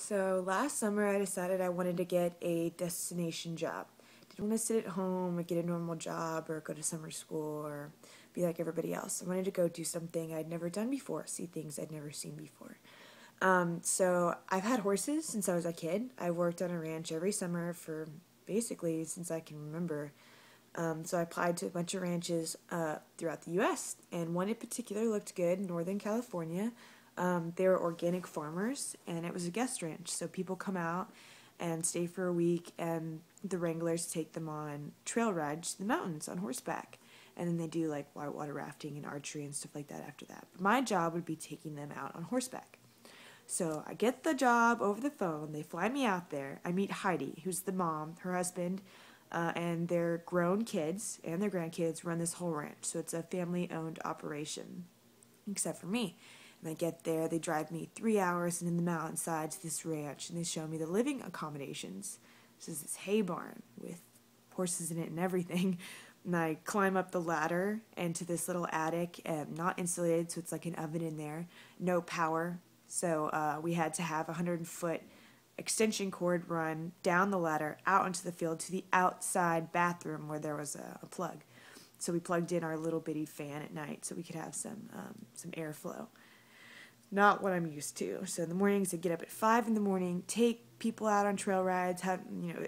So last summer I decided I wanted to get a destination job. Didn't want to sit at home or get a normal job or go to summer school or be like everybody else. I wanted to go do something I'd never done before, see things I'd never seen before. So I've had horses since I was a kid. I worked on a ranch every summer for basically since I can remember. So I applied to a bunch of ranches throughout the U.S., and one in particular looked good, Northern California. They were organic farmers, and it was a guest ranch, so people come out and stay for a week, and the wranglers take them on trail rides to the mountains on horseback, and then they do like whitewater rafting and archery and stuff like that after that. But my job would be taking them out on horseback. So I get the job over the phone. They fly me out there. I meet Heidi, who's the mom, her husband, and their grown kids and their grandkids run this whole ranch. So it's a family-owned operation, except for me. And I get there, they drive me 3 hours and in the mountainside to this ranch, and they show me the living accommodations. This is this hay barn with horses in it and everything. And I climb up the ladder into this little attic, not insulated, so it's like an oven in there. No power, so we had to have a 100-foot extension cord run down the ladder out into the field to the outside bathroom where there was a plug. So we plugged in our little bitty fan at night so we could have some airflow. Not what I'm used to. So in the mornings I'd get up at 5 in the morning, take people out on trail rides,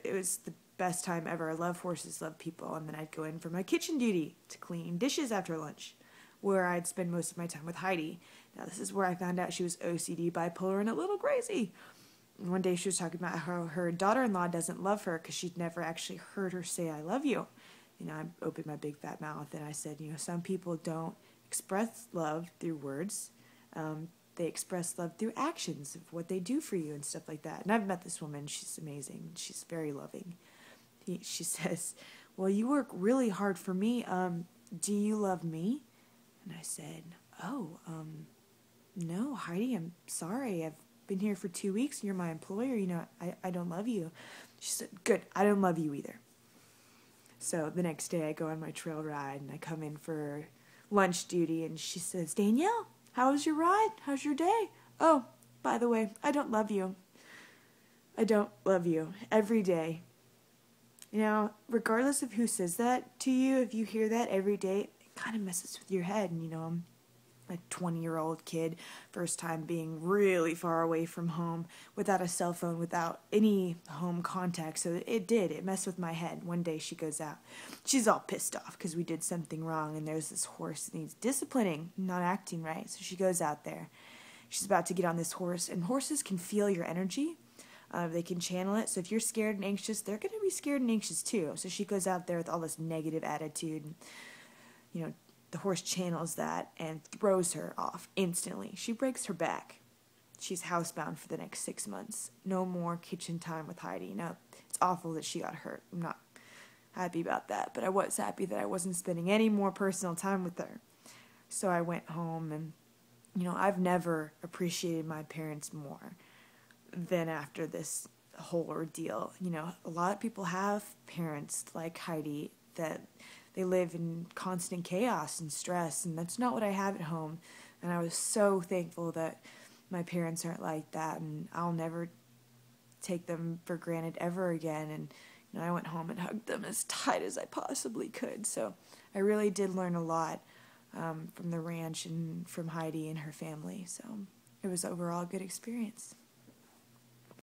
it was the best time ever. I love horses, love people, and then I'd go in for my kitchen duty to clean dishes after lunch, where I'd spend most of my time with Heidi. Now this is where I found out she was OCD, bipolar, and a little crazy. And one day she was talking about how her daughter-in-law doesn't love her because she'd never actually heard her say, "I love you." I opened my big fat mouth and I said, some people don't express love through words. They express love through actions of what they do for you and stuff like that. And I've met this woman. She's amazing. She's very loving. She says, "Well, you work really hard for me. Do you love me?" And I said, "Oh, no, Heidi, I'm sorry. I've been here for 2 weeks and you're my employer. I don't love you." She said, "Good. I don't love you either." So the next day I go on my trail ride and I come in for lunch duty and she says, "Danielle, how was your ride? How's your day? Oh, by the way, I don't love you. I don't love you." Every day. Regardless of who says that to you, if you hear that every day, it kind of messes with your head. And, I'm a 20-year-old kid, first time being really far away from home, without a cell phone, without any home contact. So it messed with my head. One day she goes out. She's all pissed off because we did something wrong, and there's this horse that needs disciplining, not acting right. So she goes out there. She's about to get on this horse, and horses can feel your energy. They can channel it. So if you're scared and anxious, they're going to be scared and anxious too. So she goes out there with all this negative attitude, and, the horse channels that and throws her off instantly. She breaks her back. She's housebound for the next 6 months. No more kitchen time with Heidi. Now, it's awful that she got hurt. I'm not happy about that, but I was happy that I wasn't spending any more personal time with her. So I went home and, I've never appreciated my parents more than after this whole ordeal. A lot of people have parents like Heidi that they live in constant chaos and stress, and that's not what I have at home. And I was so thankful that my parents aren't like that, and I'll never take them for granted ever again. And I went home and hugged them as tight as I possibly could. So I really did learn a lot from the ranch and from Heidi and her family. So it was overall a good experience.